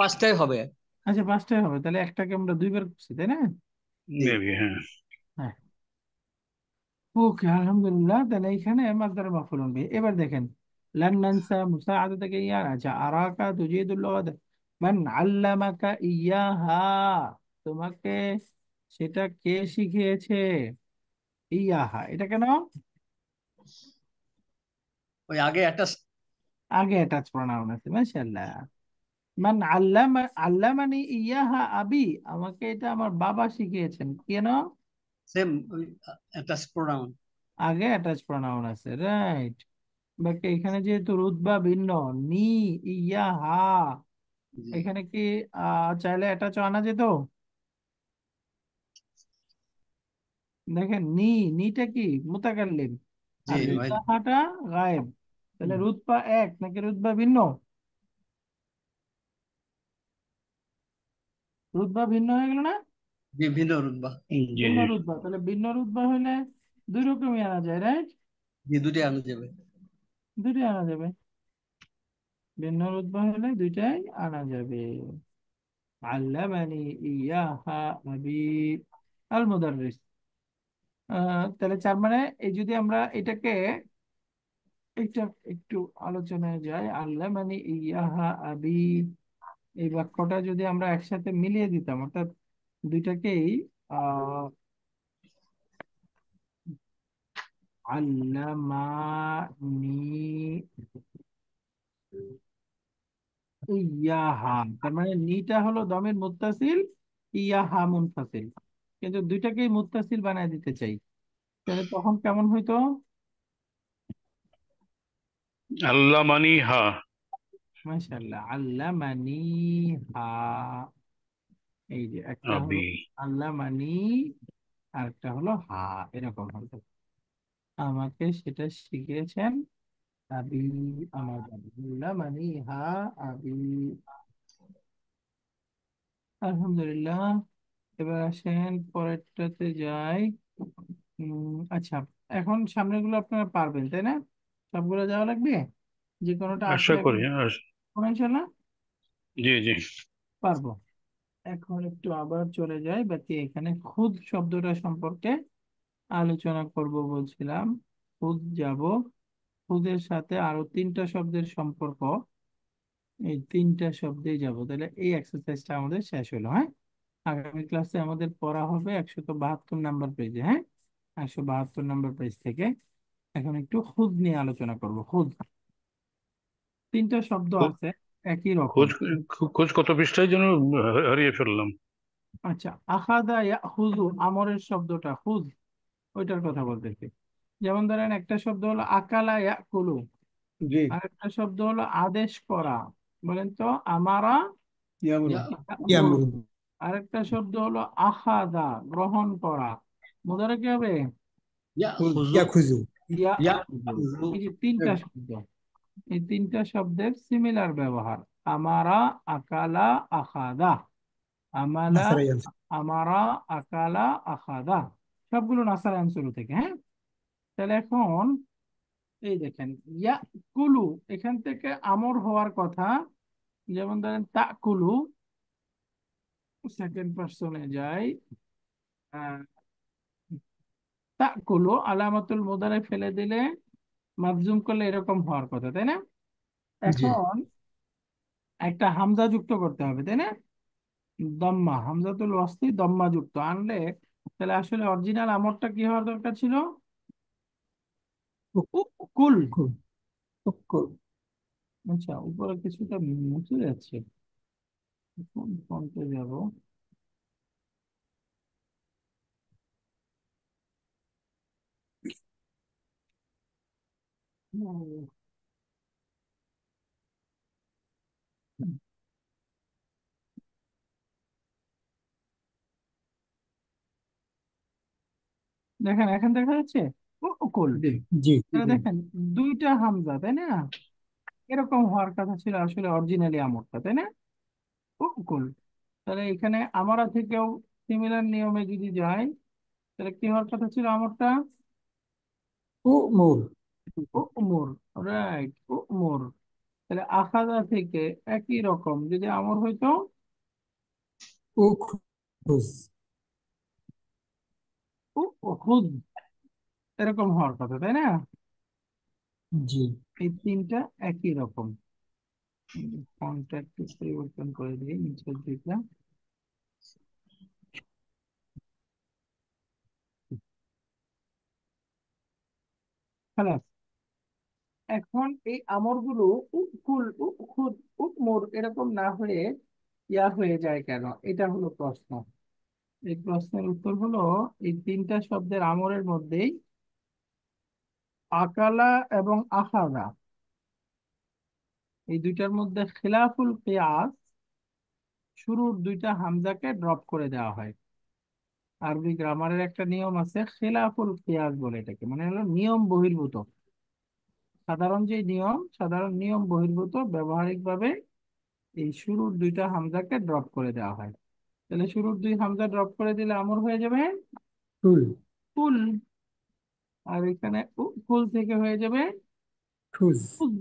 পাঁচটাই হবে। আচ্ছা, পাঁচটাই হবে, তাহলে একটাকে আমরা দুইবার করছি, তাই না? জি, মেবি, হ্যাঁ। হ্যাঁ, ওকে, আলহামদুলিল্লাহ। তাহলে এখানে মাসদারের মাফউলুন বিহি। এবার দেখেন, লান নানসা মুসাআদাতাকা ইয়া, আচ্ছা, আরাকা তুজিদুল লগাদ, মান আল্লামাকা ইয়াহা, তোমাকে সেটা কে শিখিয়েছে? ইয়াহা, এটা কেন? ওই আগে একটা আগে অ্যাটাচ প্রনাউন আছে, মাশাআল্লাহ। মান আল্লামা, আল্লামানি ইয়াহা আবি, আমাকে এটা আমার বাবা শিখিয়েছেন, কেন? সেম একটা প্রোনাউন। আগে অ্যাটাচ প্রনাউন আছে, রাইট। বাকি এখানে যেহেতু রুতবা ভিন্ন, নি, ইয়া, হা, জি এখানে কি চাইলে অ্যাটাচ আনা যেত? দেখেন, নিটা কি মুতাকাল্লিম, জি আর ভাই, ইয়া হাটা গায়েব। তাহলে রুতবা এক নাকি রুতবা ভিন্ন? রুতবা ভিন্ন হয়ে গেল না? বিভিন্ন রুতবা। জি ভিন্ন জি। রুতবা, তাহলে ভিন্ন রুতবা হলে দুই রকমই আনা যায়, রাইট? জি, দুটোই আনা যাবে। দুইটাই আনা যাবে, ভিন্ন রুতবা হলে দুইটাই আনা যাবে। আল্লামানি ইয়াহা আবি আল মুদাররিস। তাহলে চার মানে, এই যদি আমরা এটাকে এটা একটু আলোচনায় যাই, আল্লামানি ইয়াহা আবি, এই বাক্যটা যদি আমরা একসাথে মিলিয়ে দিতাম, অর্থাৎ দুইটাকেই আহ আল্লামানি ইয়াহা, তার মানে নিটা হলো দমের মুত্তাসিল, ইয়াহা মুনফাসিল, কিন্তু দুইটাকেই মুত্তাসিল বানায় দিতে চাই, তাহলে তখন কেমন হইতো? আল্লাহ মানি হা মাশাআল্লাহ, আল্লামানি হা, এই যে একটা হলো আবি। আল্লামানি, আর একটা হলো হা, এরকম হলো, আমাকে সেটা শিখিয়েছেন আবি, আমার বাবা। আল্লামানি হা আবি। আলহামদুলিল্লাহ। এবার আসেন পরেরটাতে যাই। আচ্ছা, এখন সামনেগুলো আপনারা পারবেন, তাই না? সবগুলো যাওয়া লাগবে, যে কোনোটা আশা আসলে এখন করি, ইনশাল্লাহ জি জি। পারবো। এখন একটু আবার চলে যাই, বাকি এখানে খুদ শব্দটা সম্পর্কে আলোচনা করব বলছিলাম। খুদ যাব, খুদের সাথে আরো তিনটা শব্দের সম্পর্ক, এই তিনটা শব্দেই যাব, তাহলে এই এক্সারসাইজটা আমাদের শেষ হলো। হ্যাঁ, আগামী ক্লাসে আমাদের পড়া হবে 172 নাম্বার পেজে। হ্যাঁ, 172 নাম্বার পেজ থেকে এখন একটু খুদ নিয়ে আলোচনা করব। খুদ, তিনটা শব্দ খোঁজ আছে একই রকম। খোঁজ খোঁজ কত পৃষ্ঠায় যেন হারিয়ে ফেললাম। আচ্ছা, আখাদা ইয়াখুযু, আমরের শব্দটা খুদ, ওইটার কথা বলতেছি। যেমন ধরেন একটা শব্দ হলো আকালা ইয়াকুলু, জি। আর একটা শব্দ হলো আদেশ করা। বলেন তো, আমারা ইয়ামুরু। ইয়া ইয়াকুলু। ইয়ামুরু আরেকটা শব্দ হলো আখাদা, গ্রহণ করা। মুদারে কি হবে? ইয়া খুজু ইয়াখুজু ইয়া ইয়াখুযু। খুজু এই যে তিনটা শব্দ, এই তিনটা শব্দের সিমিলার ব্যবহার। আমারা, আকালা, আখাদা। আমালা, নাসারাই আনসার। আমারা, আকালা, আখাদা, সবগুলো নাসারান শুরু থেকে। হ্যাঁ, তাহলে এখন এই দেখেন ইয়া কুলু, এখান থেকে আমর হওয়ার কথা। যেমন ধরেন তাকুলু, সেকেন্ড পার্সনে যাই। আহ, তাকুলু আলামাতুল মুদারে ফেলে দিলে, মাজজুম করলে এরকম হওয়ার কথা, তাই না? জি এখন একটা হামজা যুক্ত করতে হবে, তাই না? দম্মা, হামজাতুল ওয়াসলি দম্মা যুক্ত আনলে, তাহলে আসলে অরিজিনাল আমরটা কি হওয়ার দরকার ছিল? কুল। উকুল উকুল আচ্ছা, উপরে কিছুটা মুছে যাচ্ছে, কোন ফন্টে যাব? দেখেন এখন দেখা যাচ্ছে কুল। জি। জি তাহলে দেখেন দুইটা হামজা, তাই না? এরকম হওয়ার কথা ছিল আসলে অরিজিনালি আমরটা, তাই না? কুল। তাহলে এখানে আমরা থেকেও সিমিলার নিয়মে যদি যাই, তাহলে কি হওয়ার কথা ছিল আমরটা? উমুর উমর। রাইট, উমর। তাহলে আখাযা থেকে একই রকম যদি আমর হইতো, উখুজ খুদ, এরকম হওয়ার কথা, তাই না? জি এই তিনটা একই রকম। ফন্টটা একটু পরিবর্তন করে দিই, নিচের দিকটা। খালাস। এখন এই আমরগুলো উকুল, উখুদ, উকমুর এরকম না হয়ে ইয়া হয়ে যায় কেন? এটা হলো প্রশ্ন। এই প্রশ্নের উত্তর হলো, এই তিনটা শব্দের আমরের মধ্যেই আকালা এবং আখাযা, এই দুইটার মধ্যে খিলাফুল কিয়াস, শুরুর দুইটা হামজাকে ড্রপ করে দেওয়া হয়। আরবি গ্রামারের একটা নিয়ম আছে, খিলাফুল কিয়াস বলে এটাকে, মানে হলো নিয়ম বহির্ভূত। সাধারণ যে নিয়ম, সাধারণ নিয়ম বহির্ভূত ব্যবহারিক ভাবে এই শুরুর দুইটা হামজাকে ড্রপ করে দেওয়া হয়। তাহলে শুরুর দুই হামজা ড্রপ করে দিলে আমর হয়ে যাবে কুল কুল, আর এখানে কুল থেকে হয়ে যাবে খুজ কুদ।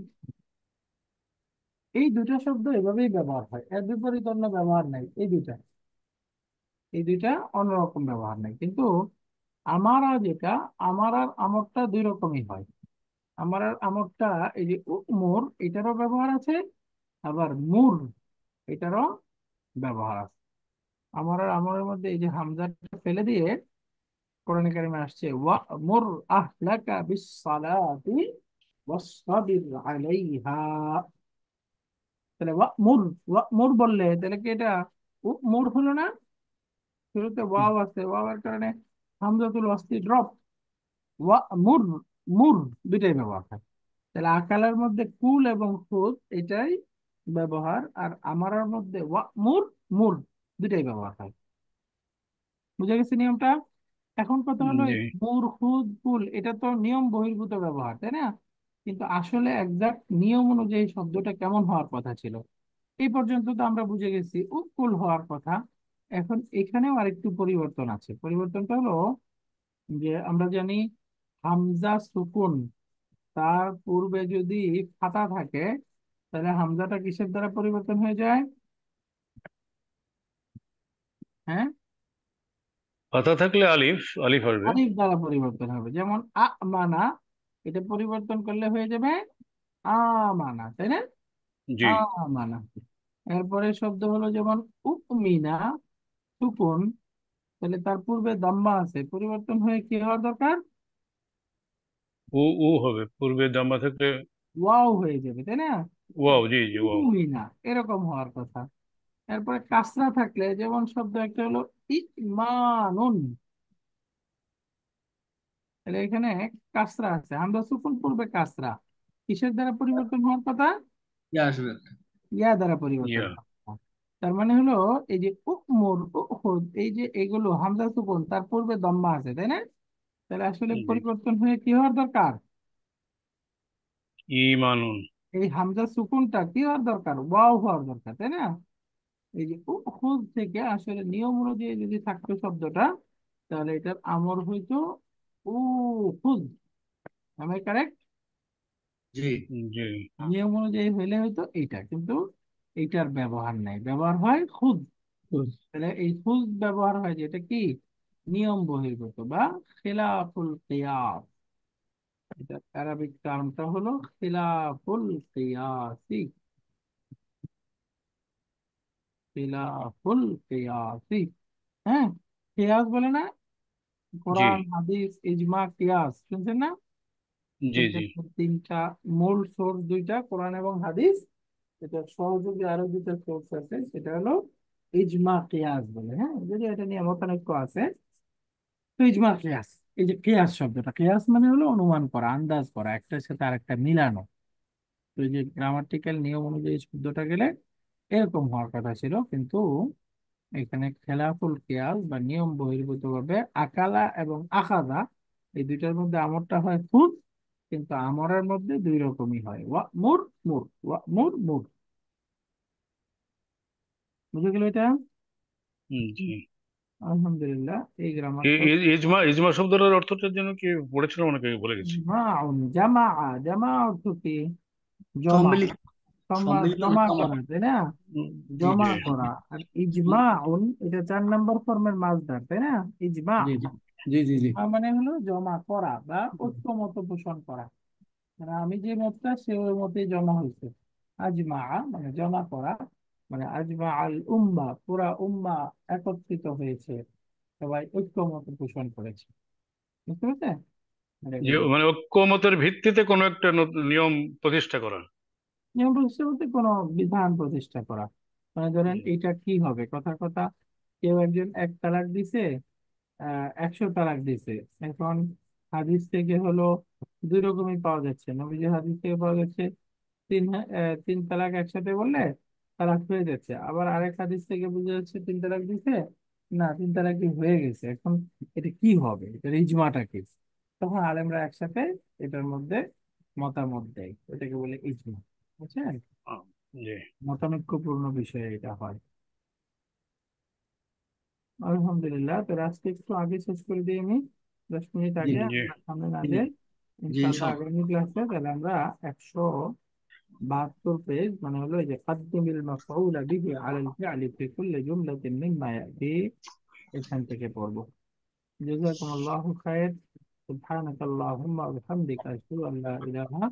এই দুটা শব্দ এভাবেই ব্যবহার হয়, এর বিপরীত অন্য ব্যবহার নাই। এই দুইটা অন্যরকম ব্যবহার নাই। কিন্তু আমারা যেটা, আমার আর আমরটা দুই রকমই হয়। আমার আর আমরটা, এই যে মুর, এটারও ব্যবহার আছে, আবার মুর, এটারও ব্যবহার আছে। আমার আর আমরের মধ্যে এই যে হামজাটা ফেলে দিয়ে কোরআনে কারিমে আসছে ওয়া'মুর আহলাকা বিস-সালাতি ওয়াসতাবির আলাইহা। তাহলে ওয়া'মুর, ওয়া'মুর বললে তাহলে কি এটা মুর হলো না? শুরুতে ওয়াও আছে, ওয়াওয়ের কারণে হামজাতুল ওয়াসলি ড্রপ। ওয়া'মুর, মুর দুইটাই ব্যবহার হয়। তাহলে আকালের মধ্যে কুল এবং খুদ এটাই ব্যবহার, আর আমারার মধ্যে ওয়া'মুর, মুর দুইটাই ব্যবহার হয়। বুঝে গেছে নিয়মটা? এখন কথা হলো এই জি। মুর, খুদ, কুল এটা তো নিয়ম বহির্ভূত ব্যবহার, তাই না? কিন্তু আসলে একজাক্ট নিয়ম অনুযায়ী শব্দটা কেমন হওয়ার কথা ছিল, এই পর্যন্ত তো আমরা বুঝে গেছি কুল হওয়ার কথা। এখন এখানেও আরেকটু পরিবর্তন আছে। পরিবর্তনটা হলো যে আমরা জানি হামজা সুকুন, তার পূর্বে যদি ফাতা থাকে, তাহলে হামজাটা কিসের দ্বারা পরিবর্তন হয়ে যায়? হ্যাঁ, পাতা থাকলে আলিফ, আলিফ আসবে। আলিফ দ্বারা পরিবর্তন হবে। যেমন আমানা, এটা পরিবর্তন করলে হয়ে যাবে আমানা, তাই না? জি। আমানা। এরপরে শব্দ হলো যেমন উমিনা, সুকুন, তাহলে তার পূর্বে দাম্মা আছে, পরিবর্তন হয়ে কি হওয়ার দরকার? ও ও হবে, পূর্বে দাম্মা থাকলে ওয়াও হয়ে যাবে, তাই না? ওয়াও, জি জি, ওয়াও। উমিনা এরকম হওয়ার কথা। এরপরে কাসরা থাকলে, যেমন শব্দ একটা হলো ইমানুন, তাহলে এখানে কাসরা আছে, আমরা সুকুন পূর্বে কাসরা, কিসের দ্বারা পরিবর্তন হওয়ার কথা? ইয়া আসবে একটা। ইয়া দ্বারা পরিবর্তন ইয়া। হওয়ার কথা। তার মানে হলো এই যে উমর, উহুদ, এই যে এগুলো হামজা সুকুন, তার পূর্বে দম্মা আছে, তাই না? তাহলে আসলে জি। পরিবর্তন হয়ে কি হওয়ার দরকার? ইমানুন। এই হামজা সুকুনটা কি হওয়ার দরকার? ওয়াও হওয়ার দরকার, তাই না? এই যে উহুদ থেকে আসলে নিয়ম অনুযায়ী যদি থাকতো শব্দটা, তাহলে এটার আমর হইতো উহুদ। আমি কারেক্ট? জি। জি। নিয়ম অনুযায়ী হইলে হয়তো এইটা, কিন্তু এইটার ব্যবহার নাই, ব্যবহার হয় খুদ। খুজ। তাহলে এই খুদ ব্যবহার হয়, যেটা কি নিয়ম বহির্ভূত বা খিলাফুল কিয়াস। এটা আরবিক টার্মটা হলো খিলাফুল কিয়াসি। খিলাফুল কিয়াসি, হ্যাঁ। কিয়াস বলে না, জি। কোরআন হাদিস ইজমা কিয়াস, শুনছেন না? জি। জি। তিনটা মূল সোর্স, দুইটা কোরআন এবং হাদিস। এটা সহযোগী আরো দুটো সোর্স আছে, সেটা হলো ইজমা কিয়াস বলে, হ্যাঁ, যদি এটা নিয়ে মতানৈক্য আছে। তো ইজমা কিয়াস, এই যে কিয়াস শব্দটা, কিয়াস মানে হলো অনুমান করা, আন্দাজ করা, একটার সাথে আরেকটা মিলানো। তো এই যে গ্রামাটিক্যাল নিয়ম অনুযায়ী শব্দটা গেলে এরকম হওয়ার কথা ছিল, কিন্তু এখানে খেলাফুল কিয়াস বা নিয়ম বহির্ভূত ভাবে আকালা এবং আখাযা, এই দুইটার মধ্যে আমরটা হয় খুদ, কিন্তু আমরের মধ্যে দুই রকমই হয়, ওয়া মুর মুর, ওয়া মুর মুর। বুঝে গেল এটা? জি। আলহামদুলিল্লাহ, এই গ্রামারটা। ইজমা, ইজমা শব্দটার অর্থটার জন্য কি পড়েছিলাম, অনেকে ভুলে গেছি। মাউন, জামা, জামা অর্থ কি? জমা, সম্মিলিত, সম্মিলিত জমা জমাট। করা, তাই না? উম, জি জি জমা জি। করা। আর ইজমাউন, এটা 4 নম্বর ফর্মের মাসদার, তাই না? ইজমা, জি জি জি জি জি। ইজমা মানে হলো জমা করা বা ঐক্যমত পোষণ করা। মানে আমি যে মতটা, সে ওই মতেই জমা হয়েছে। আজমা মানে জমা করা, মানে আজমা আল উম্মা, পুরা উম্মা একত্রিত হয়েছে, সবাই ঐক্যমত পোষণ করেছে। বুঝতে পেরেছেন? মানে যে এগুলো মানে ঐক্যমতের ভিত্তিতে কোনো একটা নিয়ম প্রতিষ্ঠা করা। নিয়ম প্রতিষ্ঠা বলতে কোনো বিধান প্রতিষ্ঠা করা। মানে ধরেন জি। এটা কি হবে, কথা কথা, কেউ একজন এক তালাক দিছে, 100 তালাক দিছে। এখন হাদিস থেকে হলো দুই রকমই পাওয়া যাচ্ছে, নবীজি হাদিস থেকে পাওয়া যাচ্ছে 3 তালাক একসাথে বললে তালাক হয়ে যাচ্ছে, আবার আরেক হাদিস থেকে বোঝা যাচ্ছে 3 তালাক দিছে, না 3 তালাকই হয়ে গেছে। এখন এটা কি হবে, এটার ইজমাটা কি? তখন আলেমরা একসাথে এটার মধ্যে মতামত দেয়, এটাকে বলে ইজমা। বুঝছেন? আহ, জি। মতানৈক্যপূর্ণ বিষয় এটা হয়। আলহামদুলিল্লাহ, তো আজকে একটু আগে শেষ করে দিই আমি, 10 মিনিট জি আগে, জি। আমরা সামনে না জি যাই। জি ইনশাআল্লাহ ইনশাল্লাহ। আগামী ক্লাসে তাহলে আমরা 172 পেজ, মানে হলো এই যে কাদ্দিমিল মাফউলা বিহি আলাল ফি'লি ফি কুল্লি জুমলাতিন মিম্মা ইয়াতি, এখান থেকে পড়বো। জাযাকুমুল্লাহু খাইর। সুবহানাকাল্লাহুম্মা ওয়া বিহামদিকা আশহাদু আল লা ইলাহা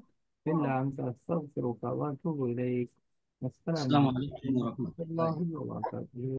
ইল্লা আনতা আস্তাগফিরুকা ওয়া আতুবু ইলাইক। আসসালামু আসসালামু আলাইকুম আলাইকুম ওয়া ওয়া রাহমাতুল্লাহ। রাহমাতুল্লাহি ওয়া বারাকাতুহু।